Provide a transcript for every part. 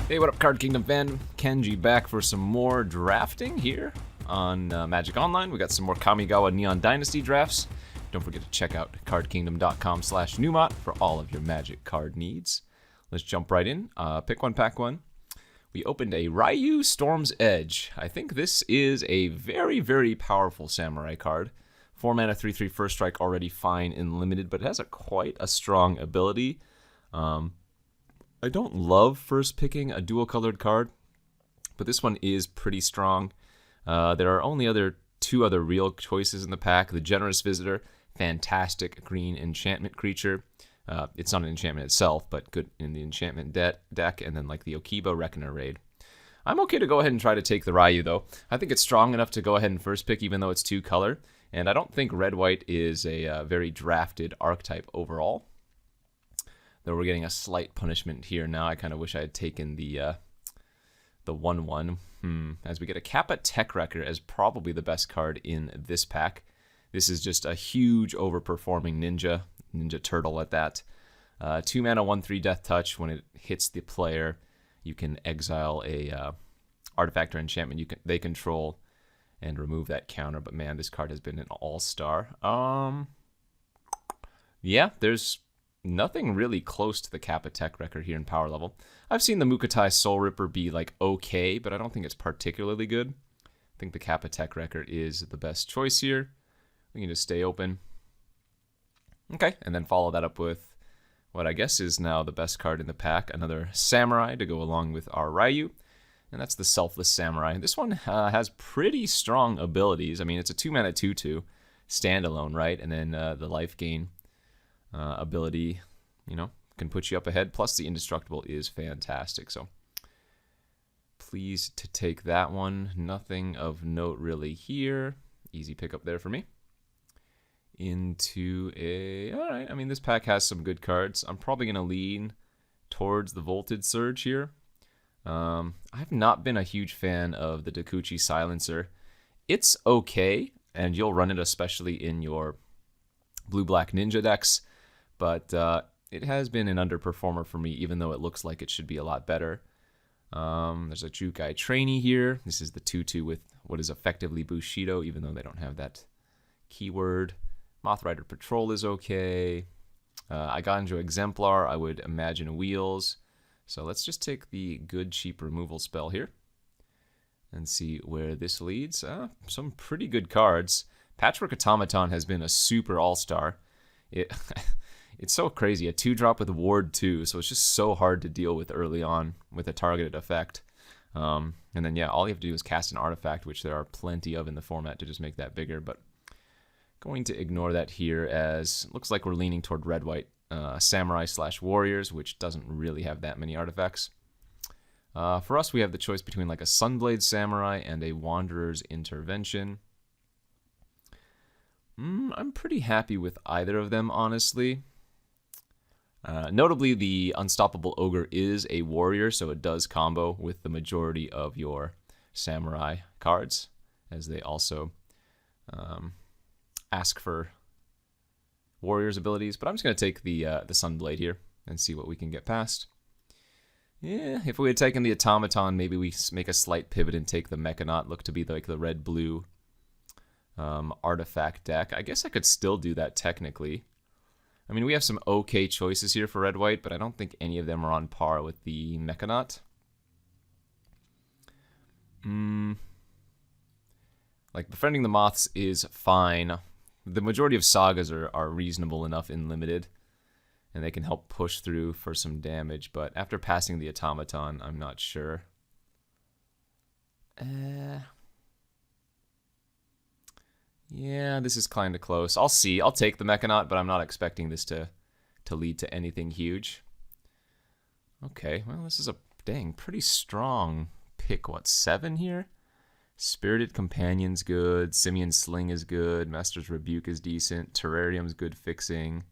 Hey, what up, Card Kingdom fan? Kenji back for some more drafting here on Magic Online. We got some more Kamigawa Neon Dynasty drafts. Don't forget to check out cardkingdom.com/Numot for all of your Magic card needs. Let's jump right in. Pick one, pack one. We opened a Ryu Storm's Edge. I think this is a very, very powerful Samurai card. 4 mana, 3/3 first strike, already fine in limited, but it has quite a strong ability. I don't love first picking a dual colored card, but this one is pretty strong. There are only two other real choices in the pack. The Generous Visitor, fantastic green enchantment creature. It's not an enchantment itself, but good in the enchantment deck, and then like the Okiba Reckoner Raid. I'm okay to go ahead and try to take the Ryu, though. I think it's strong enough to go ahead and first pick, even though it's 2-color, and I don't think Red-White is a very drafted archetype overall. Though we're getting a slight punishment here now. I kind of wish I had taken the 1/1. As we get a Kappa Tech Wrecker as probably the best card in this pack. This is just a huge overperforming Ninja Turtle at that. 2 mana, 1/3 Death Touch. When it hits the player, you can exile a artifact or enchantment they control and remove that counter. But man, this card has been an all-star. Yeah, there's nothing really close to the Kappa Tech Wrecker here in power level. I've seen the Mukotai Soul Ripper be like okay, but I don't think it's particularly good. I think the Kappa Tech Wrecker is the best choice here. We can just stay open. Okay, and then follow that up with what I guess is now the best card in the pack, another Samurai to go along with our Ryu, and that's the Selfless Samurai. This one has pretty strong abilities. I mean, it's a 2 mana 2/2 standalone, right? And then the life gain ability, can put you up ahead. Plus the indestructible is fantastic. So pleased to take that one. Nothing of note really here. Easy pickup there for me. Into all right. I mean, this pack has some good cards. I'm probably going to lean towards the Voltage Surge here. I've not been a huge fan of the Dakuchi Silencer. It's okay, and you'll run it especially in your blue-black ninja decks. But it has been an underperformer for me, even though it looks like it should be a lot better. There's a Jukai Trainee here. This is the 2/2 with what is effectively Bushido, even though they don't have that keyword. Moth Rider Patrol is okay. Iganjo Exemplar, I would imagine Wheels. So let's just take the good, cheap removal spell here and see where this leads. Some pretty good cards. Patchwork Automaton has been a super all-star. It's so crazy. A 2-drop with Ward 2, so it's just so hard to deal with early on with a targeted effect. And then, yeah, all you have to do is cast an artifact, which there are plenty of in the format to just make that bigger. But going to ignore that here, as it looks like we're leaning toward Red-White Samurai/Warriors, which doesn't really have that many artifacts. For us, we have the choice between like a Sunblade Samurai and a Wanderer's Intervention. I'm pretty happy with either of them, honestly. Notably, the Unstoppable Ogre is a warrior, so it does combo with the majority of your samurai cards, as they also ask for warriors' abilities. But I'm just going to take the Sunblade here and see what we can get past. Yeah, if we had taken the Automaton, maybe we make a slight pivot and take the Mechanaut, look to be like the red-blue artifact deck. I guess I could still do that technically. I mean, we have some okay choices here for Red-White, but I don't think any of them are on par with the Mechanaut. Like, Befriending the Moths is fine. The majority of sagas are reasonable enough in limited, and they can help push through for some damage, but after passing the Automaton, I'm not sure. Yeah, this is kind of close. I'll see. I'll take the Mechanaut, but I'm not expecting this to lead to anything huge. Okay, well, this is a pretty strong pick. What, 7 here? Spirited Companion's good. Simian Sling is good. Master's Rebuke is decent. Terrarium's good fixing.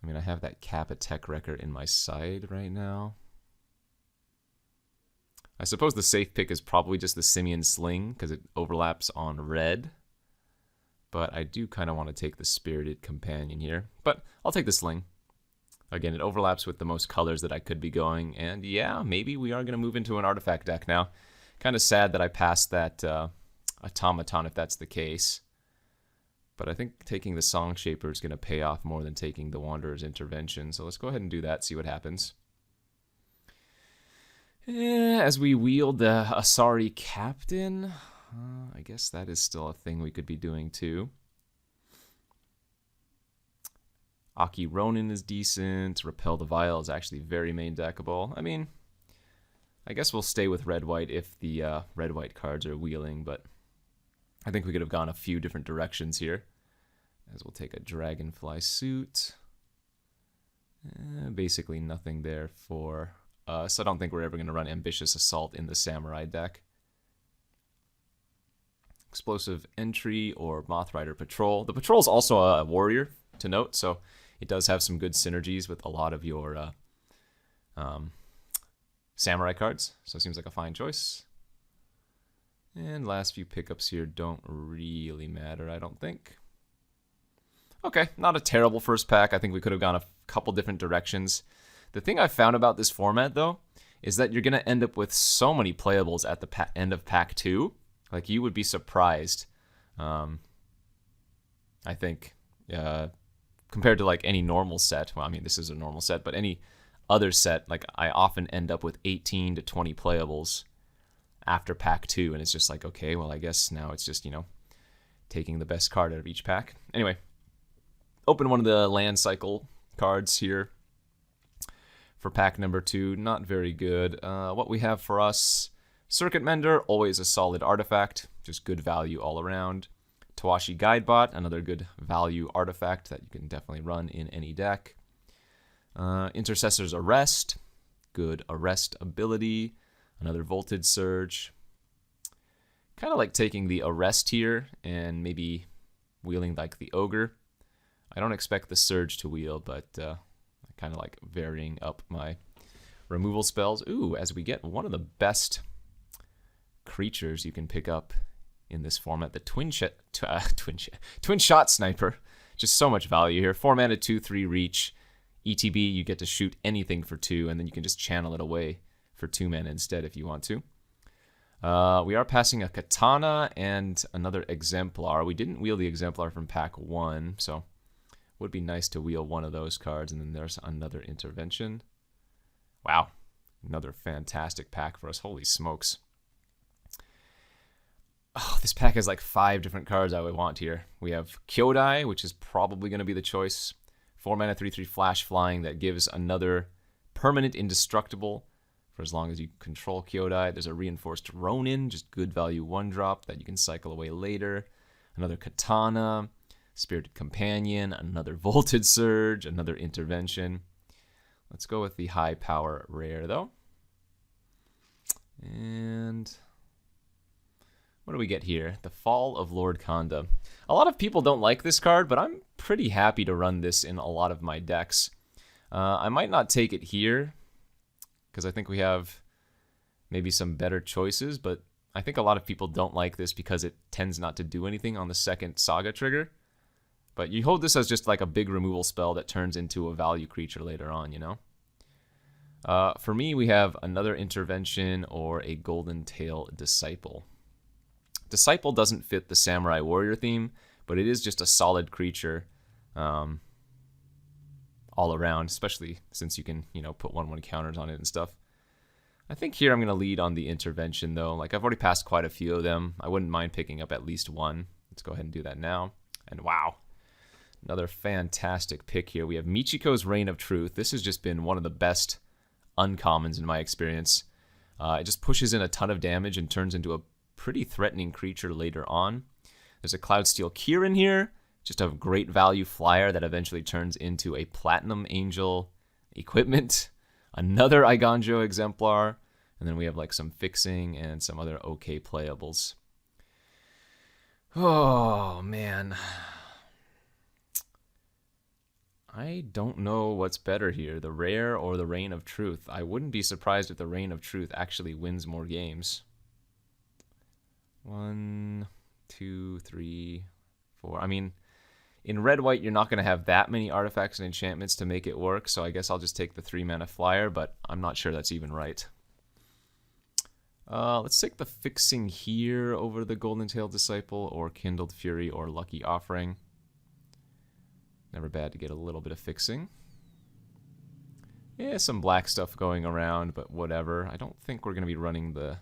I mean, I have that Kappa Tech Wrecker in my side right now. I suppose the safe pick is probably just the Simian Sling, because it overlaps on red. But I do kind of want to take the Spirited Companion here. But I'll take the Sling. Again, it overlaps with the most colors that I could be going, and yeah, maybe we are going to move into an artifact deck now. Kind of sad that I passed that automaton if that's the case. But I think taking the Song Shaper is going to pay off more than taking the Wanderer's Intervention. So let's go ahead and do that, see what happens. As we wield the Asari Captain, I guess that is still a thing we could be doing too. Aki Ronin is decent. Repel the Vile is actually very main deckable. I mean, I guess we'll stay with red-white if the red-white cards are wheeling, but I think we could have gone a few different directions here. As we'll take a Dragonfly Suit. Basically nothing there for us. I don't think we're ever going to run Ambitious Assault in the Samurai deck. Explosive Entry or Mothrider Patrol. The Patrol is also a warrior, to note, so it does have some good synergies with a lot of your Samurai cards, so it seems like a fine choice. And last few pickups here don't really matter, I don't think. Okay, not a terrible first pack. I think we could have gone a couple different directions. The thing I found about this format, though, is that you're going to end up with so many playables at the end of pack 2. Like, you would be surprised, I think, compared to, like, any normal set. Well, I mean, this is a normal set, but any other set, like, I often end up with 18 to 20 playables after pack 2, and it's just like, okay, well, I guess now it's just, you know, taking the best card out of each pack. Anyway, open one of the land cycle cards here for pack number 2. Not very good. What we have for us, Circuit Mender, always a solid artifact, just good value all around. Tawashi Guidebot, another good value artifact that you can definitely run in any deck. Intercessor's Arrest, good arrest ability. Another Voltage Surge. Kind of like taking the Arrest here and maybe wheeling like the Ogre. I don't expect the Surge to wheel, but I kind of like varying up my removal spells. Ooh, as we get one of the best creatures you can pick up in this format, the Twin Shot Sniper. Just so much value here. 4 mana, 2/3 reach. ETB, you get to shoot anything for 2, and then you can just channel it away for 2 mana instead if you want to. We are passing a Katana and another Exemplar. We didn't wheel the Exemplar from pack 1, so would be nice to wheel one of those cards. And then there's another Intervention. Wow, another fantastic pack for us. Holy smokes. Oh, this pack has like 5 different cards I would want here. We have Kyodai, which is probably going to be the choice. 4 mana, 3/3 flash flying that gives another permanent indestructible for as long as you control Kyodai. There's a Reinforced Ronin, just good value 1-drop that you can cycle away later. Another Katana, Spirited Companion, another Voltage Surge, another Intervention. Let's go with the high power rare though. And what do we get here? The Fall of Lord Kanda. A lot of people don't like this card, but I'm pretty happy to run this in a lot of my decks. I might not take it here, because I think we have maybe some better choices, but I think a lot of people don't like this because it tends not to do anything on the second Saga trigger. But you hold this as just like a big removal spell that turns into a value creature later on, you know? For me, we have another Intervention or a Golden Tail Disciple. Disciple doesn't fit the Samurai Warrior theme, but it is just a solid creature all around, especially since you can, you know, put 1/1 counters on it and stuff. I think here I'm going to lead on the Intervention, though. Like, I've already passed quite a few of them. I wouldn't mind picking up at least one. Let's go ahead and do that now. And wow, another fantastic pick here. We have Michiko's Reign of Truth. This has just been one of the best uncommons in my experience. It just pushes in a ton of damage and turns into a pretty threatening creature later on. There's a Cloudsteel Kieran here, just a great value flyer that eventually turns into a Platinum Angel equipment. Another Iganjo Exemplar, and then we have like some fixing and some other okay playables. Oh man, I don't know what's better here, the Rare or the Reign of Truth. I wouldn't be surprised if the Reign of Truth actually wins more games. 1, 2, 3, 4. I mean, In Red-White, you're not going to have that many artifacts and enchantments to make it work, so I guess I'll just take the 3-mana flyer, but I'm not sure that's even right. Let's take the Fixing here over the Golden Tail Disciple, or Kindled Fury, or Lucky Offering. Never bad to get a little bit of fixing. Yeah, some black stuff going around, but whatever. I don't think we're going to be running the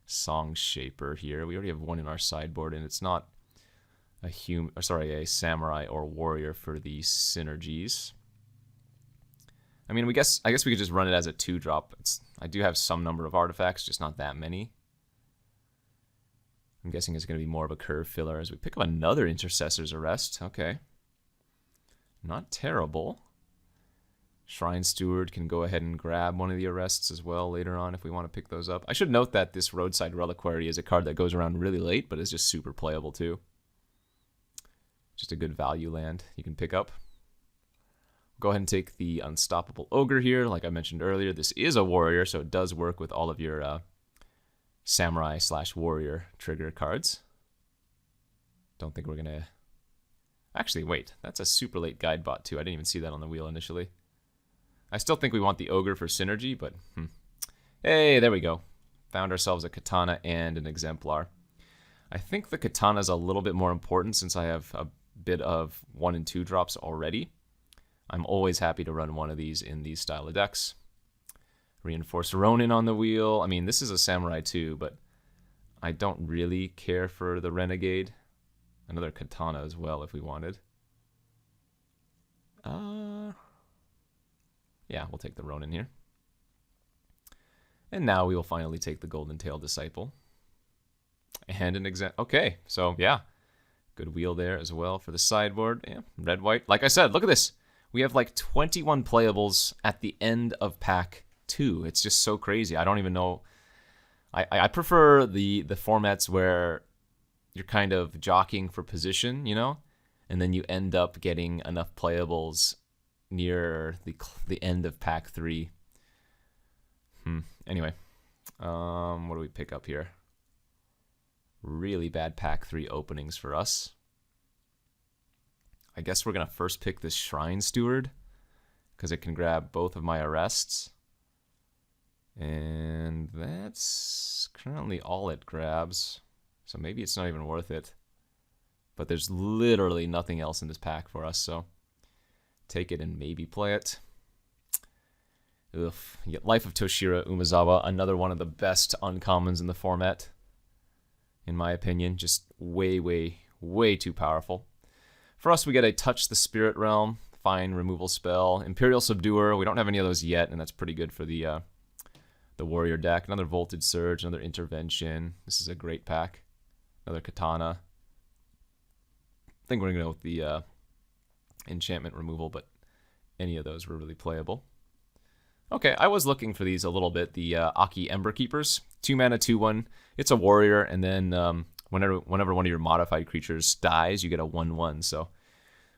Song Shaper here. We already have one in our sideboard, and it's not a samurai or warrior for the synergies. I mean, I guess we could just run it as a 2-drop. I do have some number of artifacts, just not that many. I'm guessing it's going to be more of a curve filler as we pick up another Intercessor's Arrest. Okay. Not terrible. Shrine Steward can go ahead and grab one of the arrests as well later on if we want to pick those up. I should note that this Roadside Reliquary is a card that goes around really late, but is just super playable too. Just a good value land you can pick up. Go ahead and take the Unstoppable Ogre here. Like I mentioned earlier, this is a warrior, so it does work with all of your samurai/warrior trigger cards. Don't think we're going to... Actually, wait. That's a super late guide bot too. I didn't even see that on the wheel initially. I still think we want the Ogre for synergy, but... Hey, there we go. Found ourselves a Katana and an Exemplar. I think the Katana is a little bit more important since I have a bit of 1 and 2 drops already. I'm always happy to run one of these in these style of decks. Reinforced Ronin on the wheel. I mean, this is a Samurai too, but I don't really care for the Renegade. Another Katana as well if we wanted. Yeah, we'll take the Ronin here. And now we will finally take the Golden Tail Disciple. And an okay, so yeah. Good wheel there as well for the sideboard. Yeah, Red-White. Like I said, look at this. We have like 21 playables at the end of pack 2. It's just so crazy. I don't even know. I prefer the formats where you're kind of jockeying for position, you know? And then you end up getting enough playables near the end of pack 3. Anyway, what do we pick up here? Really bad pack 3 openings for us. I guess we're going to first pick this Shrine Steward because it can grab both of my arrests. And that's currently all it grabs. So maybe it's not even worth it. But there's literally nothing else in this pack for us, so take it and maybe play it. Ugh. Life of Toshiro Umezawa, another one of the best uncommons in the format. In my opinion, just way, way, way too powerful. For us, we get a Touch the Spirit Realm, fine removal spell. Imperial Subduer, we don't have any of those yet, and that's pretty good for the warrior deck. Another Voltage Surge, another Intervention. This is a great pack. Another Katana. I think we're going to go with the enchantment removal, but any of those were really playable. Okay, I was looking for these a little bit. The Aki Ember Keepers. 2 mana, 2/1. It's a warrior, and then whenever one of your modified creatures dies, you get a 1/1. So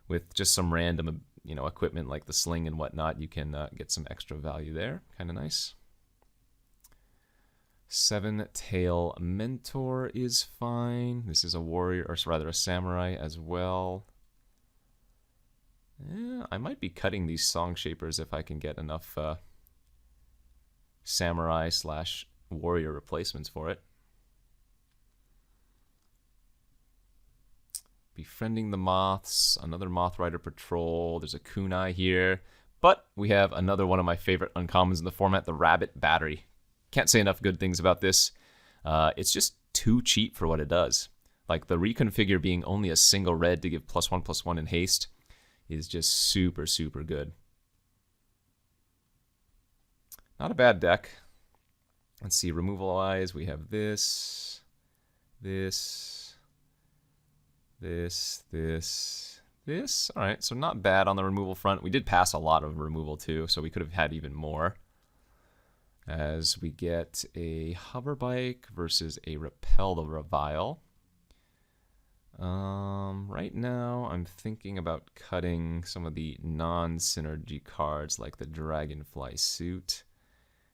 with just some random equipment like the sling and whatnot, you can get some extra value there. Kind of nice. 7-Tail Mentor is fine. This is a warrior, or rather a samurai as well. Yeah, I might be cutting these Song Shapers if I can get enough samurai/warrior replacements for it. Befriending the Moths, another Moth Rider Patrol. There's a Kunai here. But we have another one of my favorite uncommons in the format, the Rabbit Battery. Can't say enough good things about this. It's just too cheap for what it does. Like the reconfigure being only a single red to give +1/+1 in haste is just super, super good. Not a bad deck. Let's see, removal-wise, we have this. All right, so not bad on the removal front. We did pass a lot of removal too, so we could have had even more. As we get a Hover Bike versus a Repel the Revile. Right now, I'm thinking about cutting some of the non-synergy cards like the Dragonfly Suit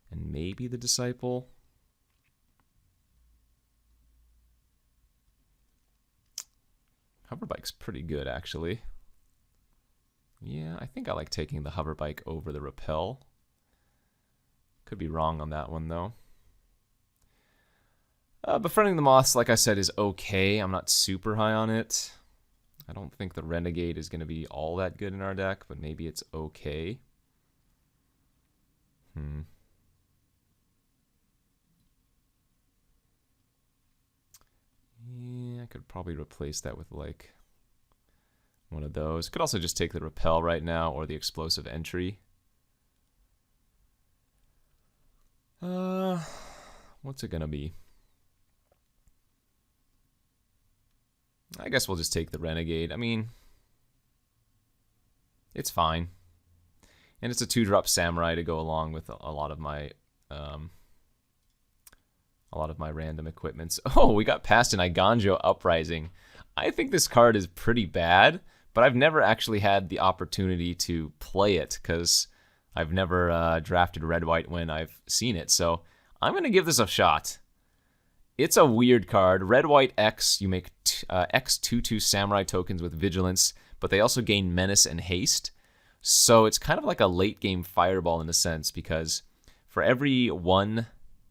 and maybe the Disciple. Hoverbike's pretty good, actually. Yeah, I think I like taking the Hoverbike over the Repel. Could be wrong on that one, though. Befriending the Moths, like I said, is okay. I'm not super high on it. I don't think the Renegade is going to be all that good in our deck, but maybe it's okay. Yeah, I could probably replace that with, like, one of those. Could also just take the Repel right now or the Explosive Entry. What's it going to be? I guess we'll just take the Renegade. I mean, it's fine. And it's a 2-drop Samurai to go along with a lot of my random equipments. Oh, we got past an Iganjo Uprising. I think this card is pretty bad, but I've never actually had the opportunity to play it because I've never drafted Red-White when I've seen it. So I'm going to give this a shot. It's a weird card. Red-White X, you make X 2/2 Samurai tokens with Vigilance, but they also gain Menace and Haste. So it's kind of like a late-game Fireball in a sense, because for every 1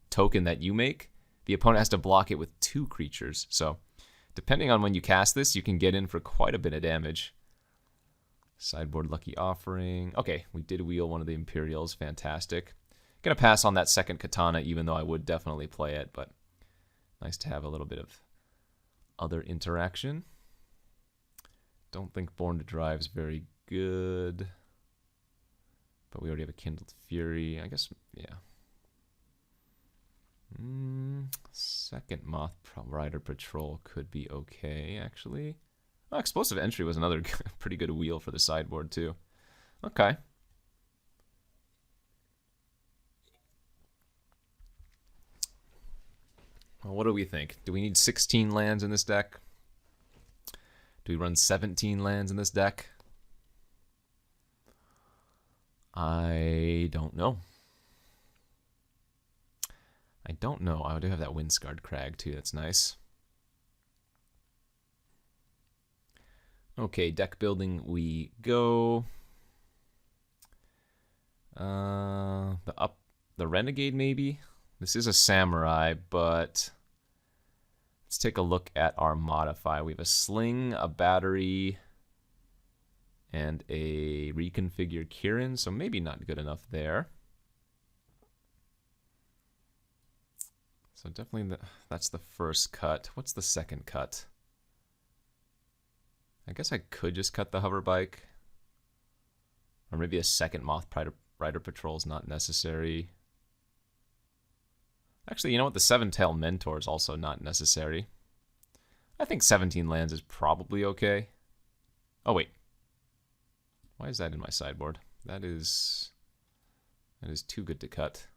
token that you make, the opponent has to block it with 2 creatures. So depending on when you cast this, you can get in for quite a bit of damage. Sideboard Lucky Offering. Okay, we did wheel one of the Imperials. Fantastic. Gonna pass on that second Katana, even though I would definitely play it, but nice to have a little bit of other interaction. Don't think Born to Drive is very good. But we already have a Kindled Fury. I guess, yeah. Second Moth Rider Patrol could be okay, actually. Oh, Explosive Entry was another pretty good wheel for the sideboard, too. Okay. Well, what do we think? Do we need 16 lands in this deck? Do we run 17 lands in this deck? I don't know. I don't know. I do have that Windscarred Crag, too. That's nice. Okay, deck building we go. The Renegade, maybe? This is a Samurai, but let's take a look at our modify. We have a Sling, a Battery, and a Reconfigure Kirin, so maybe not good enough there. So definitely that's the first cut. What's the second cut? I guess I could just cut the Hoverbike. Or maybe a second Moth Rider Patrol is not necessary. Actually, you know what? The Seven-Tail Mentor is also not necessary. I think 17 lands is probably okay. Oh, wait. Why is that in my sideboard? That is too good to cut.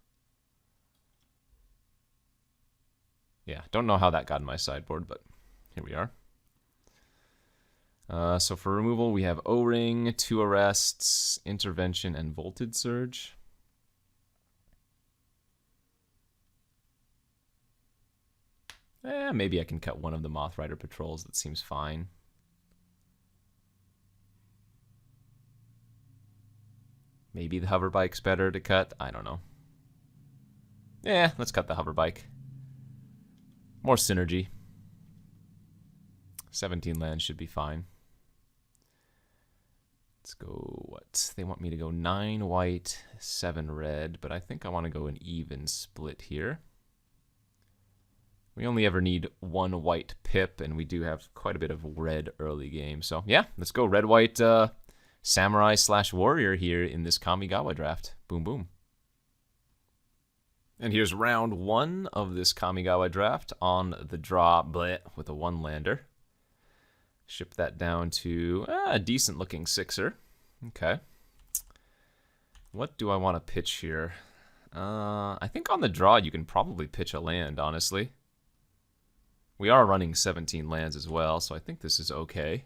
Yeah, don't know how that got in my sideboard, but here we are. So for removal, we have O-Ring, 2 Arrests, Intervention, and Voltage Surge. Maybe I can cut one of the Moth Rider Patrols. That seems fine. Maybe the Hoverbike's better to cut. I don't know. Yeah, let's cut the Hoverbike. More synergy. 17 lands should be fine. Let's go, what? They want me to go 9 white, 7 red, but I think I want to go an even split here. We only ever need 1 white pip, and we do have quite a bit of red early game. So yeah, let's go red-white Samurai / Warrior here in this Kamigawa draft. Boom, boom. And here's round 1 of this Kamigawa draft on the draw with a 1-lander. Ship that down to a decent-looking 6er. Okay. What do I want to pitch here? I think on the draw you can probably pitch a land, honestly. We are running 17 lands as well, so I think this is okay.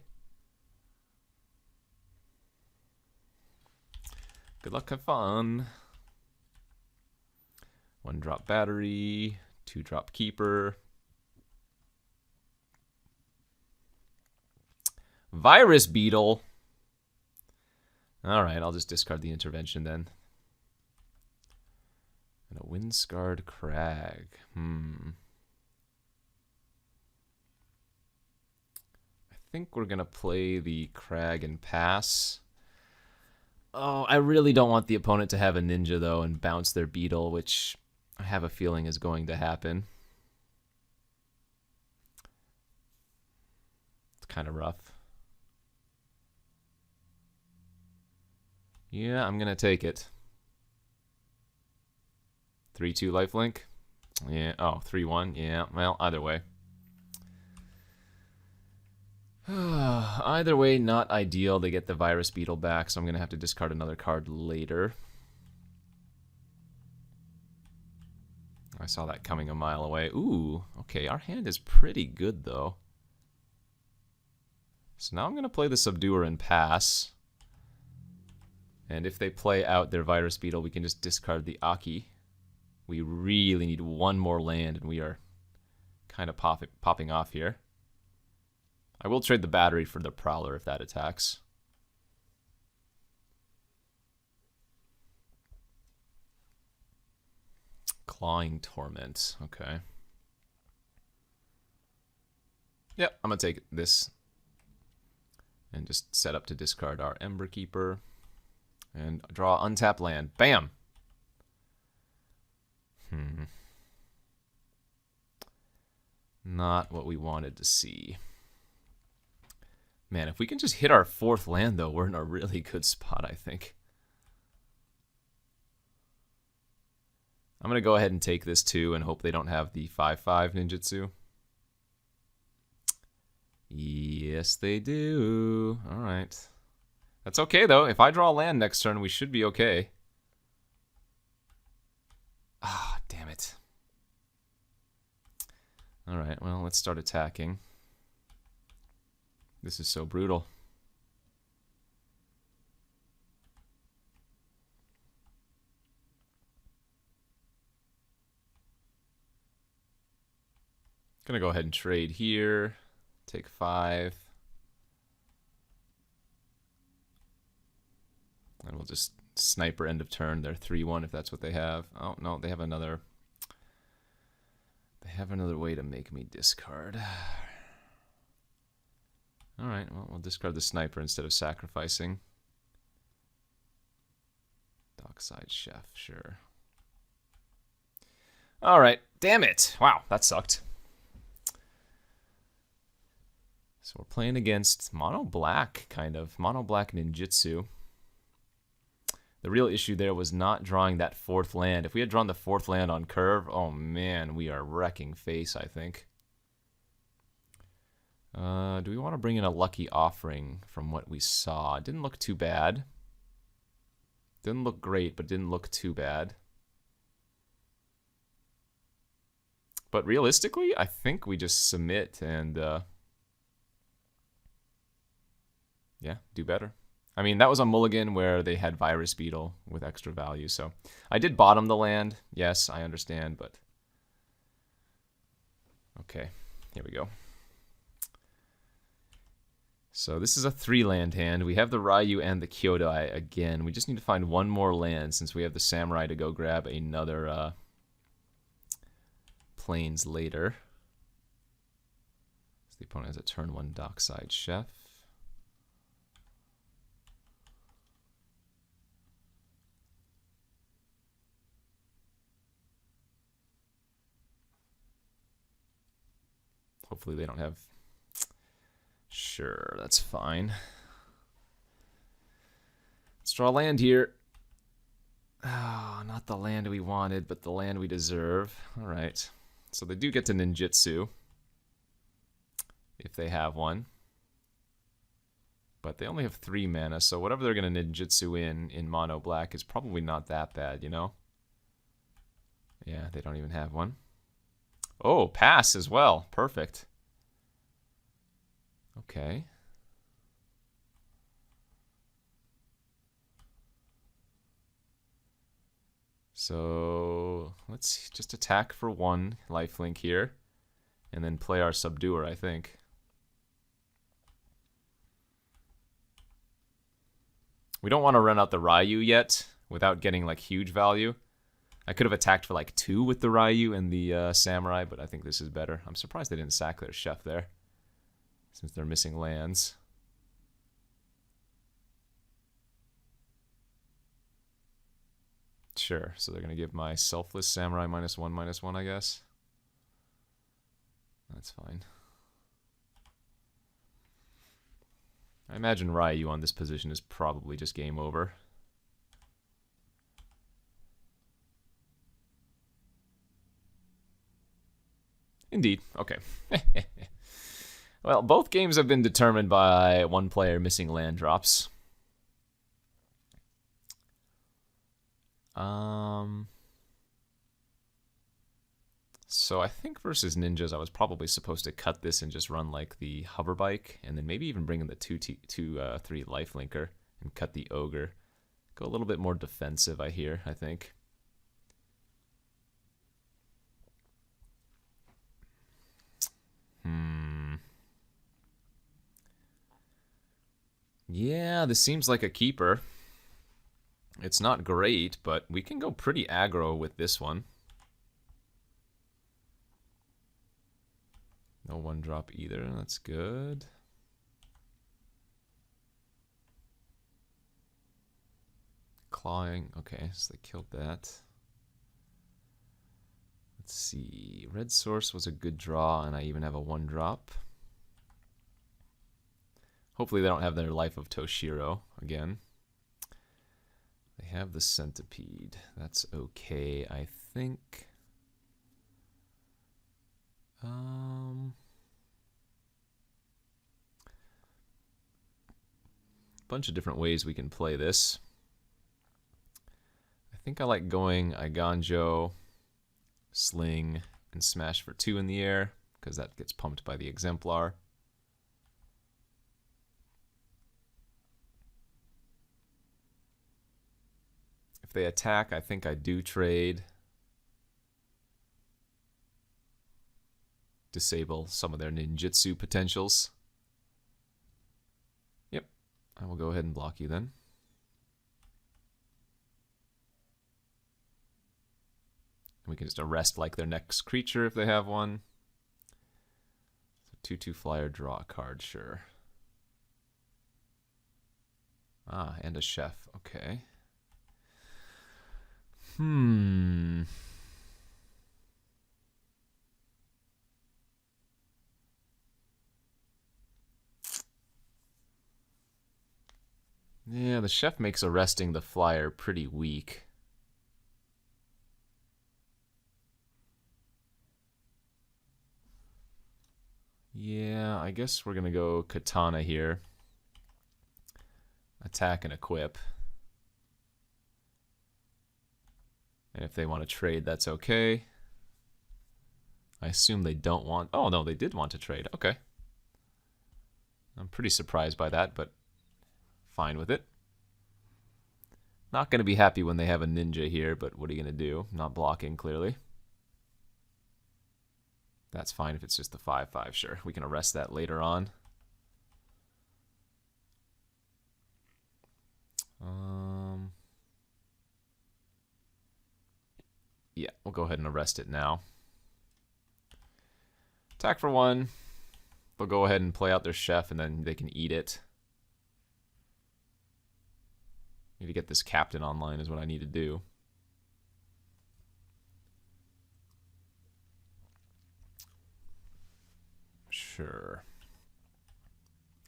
Good luck, have fun. 1-drop Battery, 2-drop Keeper. Virus Beetle. Alright, I'll just discard the intervention then. And a Windscarred Crag. I think we're going to play the Crag and pass. Oh, I really don't want the opponent to have a ninja, though, and bounce their Beetle, which I have a feeling is going to happen. It's kind of rough. Yeah, I'm going to take it. 3-2 lifelink. Yeah, oh, 3-1. Yeah, well, either way. Either way, not ideal. They get the Virus Beetle back, so I'm going to have to discard another card later. I saw that coming a mile away. Ooh, okay, our hand is pretty good, though. So now I'm going to play the Subduer and pass. And if they play out their Virus Beetle, we can just discard the Aki. We really need one more land, and we are kind of popping off here. I will trade the battery for the Prowler if that attacks. Clawing Torment. Okay. Yep, I'm going to take this. And just set up to discard our Ember Keeper. And draw untapped land. Bam! Not what we wanted to see. Man, if we can just hit our 4th land, though, we're in a really good spot, I think. I'm going to go ahead and take this, too, and hope they don't have the 5/5 ninjutsu. Yes, they do. All right. That's okay, though. If I draw land next turn, we should be okay. Ah, damn it. All right, well, let's start attacking. This is so brutal. Gonna go ahead and trade here. Take 5. And we'll just sniper end of turn. They're 3-1 if that's what they have. Oh, no, they have another. They have another way to make me discard. Alright, well, we'll discard the sniper instead of sacrificing. Dockside Chef, sure. Alright, damn it! Wow, that sucked. So we're playing against Mono Black, kind of. Mono Black Ninjutsu. The real issue there was not drawing that 4th land. If we had drawn the 4th land on curve, oh man, we are wrecking face, I think. Do we want to bring in a Lucky Offering from what we saw? It didn't look too bad. Didn't look great, but didn't look too bad. But realistically, I think we just submit and, yeah, do better. I mean, that was a mulligan where they had Virus Beetle with extra value, so I did bottom the land. Yes, I understand, but okay, here we go. So this is a 3-land hand. We have the Ryu and the Kyodai again. We just need to find one more land since we have the Samurai to go grab another plains later. So the opponent has a turn 1 Dockside Chef. Hopefully they don't have... Sure, that's fine. Let's draw land here. Oh, not the land we wanted, but the land we deserve. Alright. So they do get to ninjutsu. If they have one. But they only have 3 mana, so whatever they're going to ninjutsu in mono black is probably not that bad, you know? Yeah, they don't even have one. Oh, pass as well. Perfect. Okay. So let's just attack for 1 lifelink here. And then play our Subduer, I think. We don't want to run out the Ryu yet without getting like huge value. I could have attacked for like 2 with the Ryu and the Samurai, but I think this is better. I'm surprised they didn't sack their chef there, since they're missing lands. Sure, so they're going to give my Selfless Samurai -1/-1, I guess. That's fine. I imagine Ryu on this position is probably just game over. Indeed. Okay. Well, both games have been determined by one player missing land drops. So I think versus ninjas, I was probably supposed to cut this and just run like the hover bike, and then maybe even bring in the 2/3 lifelinker and cut the ogre. Go a little bit more defensive, I think. Yeah, this seems like a keeper. It's not great, but we can go pretty aggro with this one. No 1-drop either, that's good. Clawing, okay, so they killed that. Let's see, red source was a good draw, and I even have a 1-drop. Hopefully they don't have their Life of Toshiro again. They have the Centipede. That's okay, I think. Bunch of different ways we can play this. I think I like going Iganjo, Sling, and Smash for 2 in the air, because that gets pumped by the Exemplar. If they attack, I think I do trade. Disable some of their ninjutsu potentials. Yep, I will go ahead and block you then. We can just arrest like their next creature if they have one. So 2/2 flyer, draw a card, sure. Ah, and a chef, okay. Yeah, the chef makes arresting the flyer pretty weak. Yeah, I guess we're gonna go Katana here. Attack and equip. And if they want to trade, that's okay. I assume they don't want... Oh, no, they did want to trade. Okay. I'm pretty surprised by that, but fine with it. Not going to be happy when they have a ninja here, but what are you going to do? Not blocking, clearly. That's fine if it's just the 5/5, sure. We can arrest that later on. Yeah, we'll go ahead and arrest it now. Attack for 1. They'll go ahead and play out their chef, and then they can eat it. Need to get this captain online is what I need to do. Sure.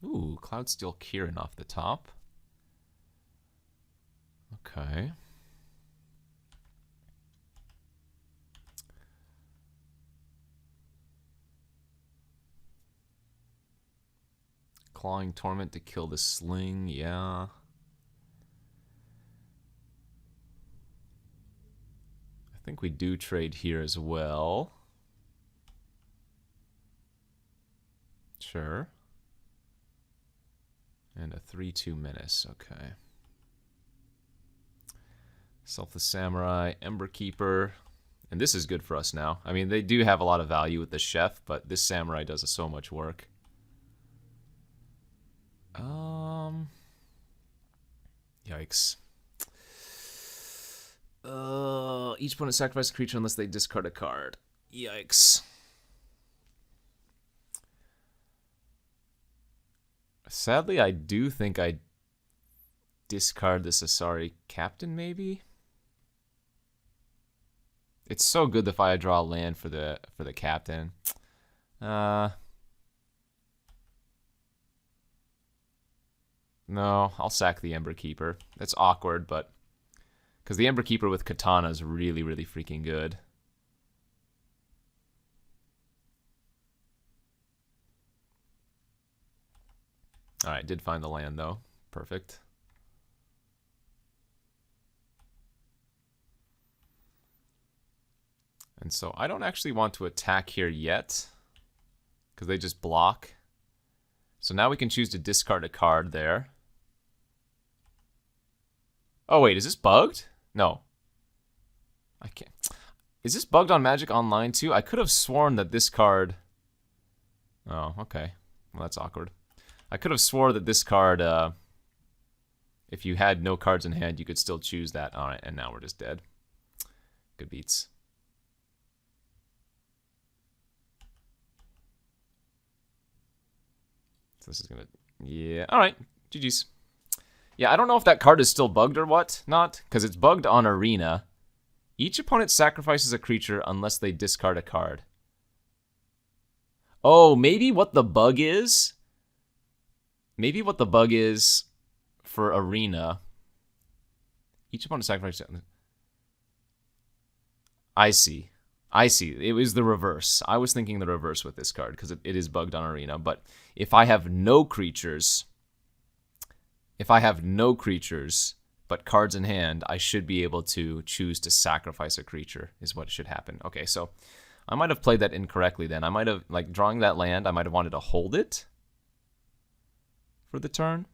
Ooh, Cloudsteel Kieran off the top. Okay. Clawing Torment to kill the Sling, yeah. I think we do trade here as well. Sure. And a 3/2 Menace, okay. Selfless Samurai, Ember Keeper. And this is good for us now. I mean, they do have a lot of value with the chef, but this Samurai does so much work. Yikes. Each opponent sacrifices a creature unless they discard a card. Yikes. Sadly, I do think I discard this Asari Captain, maybe? It's so good if I draw a land for the Captain. No, I'll sack the Ember Keeper. It's awkward, but... because the Ember Keeper with Katana is really, really freaking good. Alright, did find the land, though. Perfect. And so I don't actually want to attack here yet, because they just block. So now we can choose to discard a card there. Oh, wait, is this bugged? No. I can't. Is this bugged on Magic Online, too? I could have sworn that this card... oh, okay. Well, that's awkward. I could have swore that this card, if you had no cards in hand, you could still choose that. Alright, and now we're just dead. Good beats. So this is gonna... yeah, alright. GG's. Yeah, I don't know if that card is still bugged or what, not, because it's bugged on Arena. Each opponent sacrifices a creature unless they discard a card. Oh, maybe what the bug is? Maybe what the bug is for Arena. Each opponent sacrifices... I see. I see. It was the reverse. I was thinking the reverse with this card, because it is bugged on Arena. But if I have no creatures... if I have no creatures, but cards in hand, I should be able to choose to sacrifice a creature, is what should happen. Okay, so I might have played that incorrectly then. I might have, like, drawing that land, I might have wanted to hold it for the turn.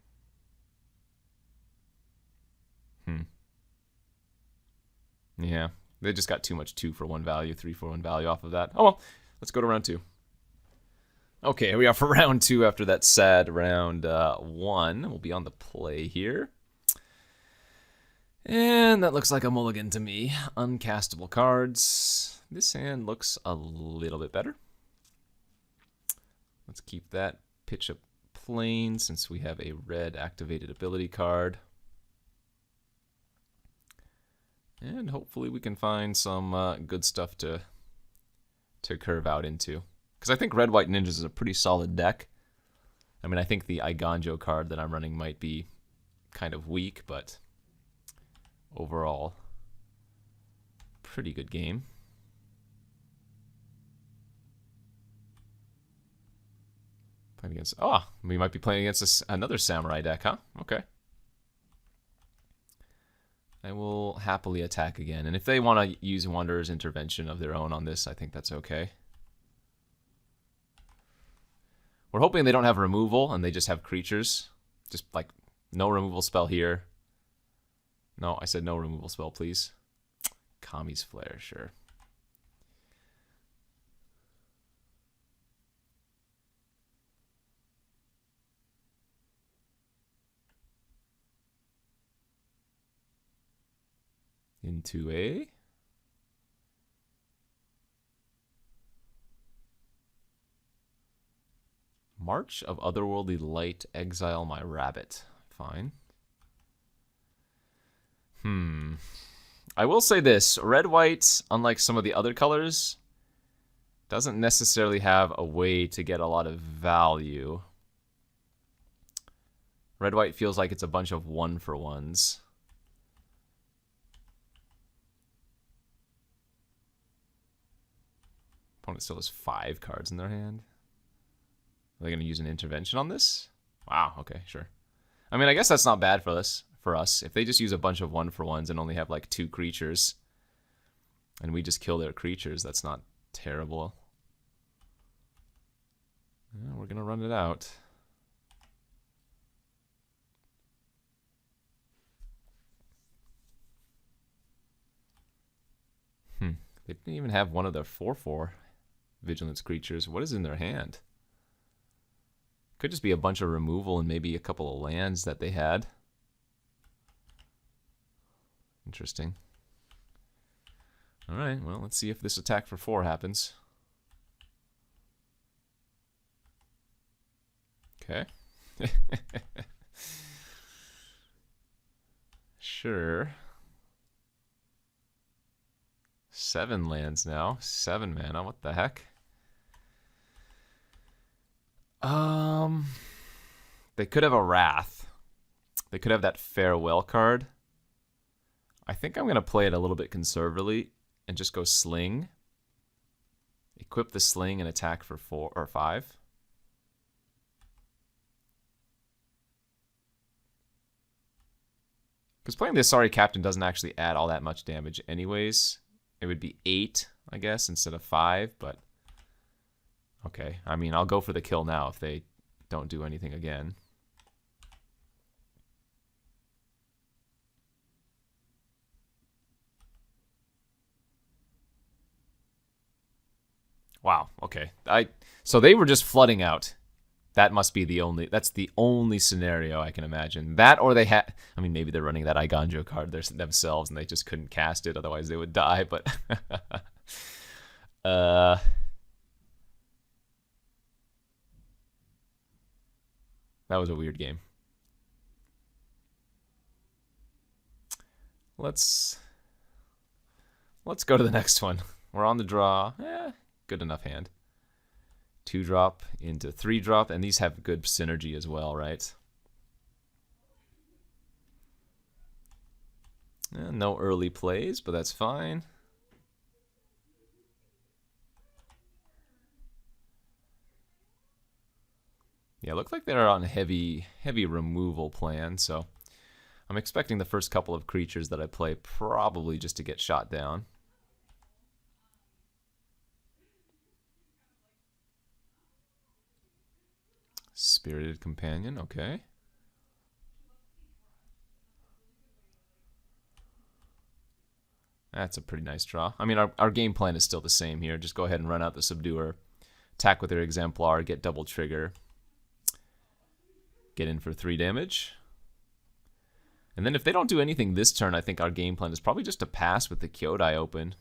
Yeah, they just got too much 2 for 1 value, 3 for 1 value off of that. Oh well, let's go to round 2. Okay, here we are for round 2 after that sad round 1. We'll be on the play here. And that looks like a mulligan to me. Uncastable cards. This hand looks a little bit better. Let's keep that pitch up plain since we have a red activated ability card. And hopefully we can find some good stuff to curve out into. Because I think Red-White Ninjas is a pretty solid deck. I mean, I think the Iganjo card that I'm running might be kind of weak, but overall, pretty good game. Playing against... oh, we might be playing against another Samurai deck, huh? Okay. I will happily attack again. And if they want to use Wanderer's Intervention of their own on this, I think that's okay. We're hoping they don't have removal and they just have creatures. Just like no removal spell here. No, I said no removal spell, please. Kami's Flare, sure. Into a... March of Otherworldly Light, exile my rabbit. Fine. I will say this. Red-White, unlike some of the other colors, doesn't necessarily have a way to get a lot of value. Red-White feels like it's a bunch of 1-for-1s. Opponent still has 5 cards in their hand. Are they going to use an intervention on this? Wow, okay, sure. I mean, I guess that's not bad for us. If they just use a bunch of 1-for-1s and only have like 2 creatures, and we just kill their creatures, that's not terrible. Yeah, we're going to run it out. They didn't even have one of their 4/4 vigilance creatures. What is in their hand? Could just be a bunch of removal and maybe a couple of lands that they had. Interesting. All right, well, let's see if this attack for 4 happens. Okay. Sure. 7 lands now. 7 mana. What the heck? They could have a Wrath. They could have that Farewell card. I think I'm going to play it a little bit conservatively and just go Sling. Equip the Sling and attack for 4 or 5. Because playing the Asari Captain doesn't actually add all that much damage anyways. It would be 8, I guess, instead of 5, but... Okay, I mean, I'll go for the kill now if they don't do anything again. Wow, okay. So they were just flooding out. That must be the only... That's the only scenario I can imagine. That or they had... I mean, maybe they're running that Iganjo card themselves and they just couldn't cast it, otherwise they would die, but... That was a weird game. Let's go to the next one. We're on the draw. Good enough hand. 2-drop into 3-drop, and these have good synergy as well, right? No early plays, but that's fine. Yeah, look like they're on a heavy removal plan, so I'm expecting the first couple of creatures that I play probably just to get shot down. Spirited Companion, okay. That's a pretty nice draw. I mean, our game plan is still the same here. Just go ahead and run out the Subduer, attack with their Exemplar, get double trigger, get in for 3 damage. And then if they don't do anything this turn, I think our game plan is probably just to pass with the Kyodai open.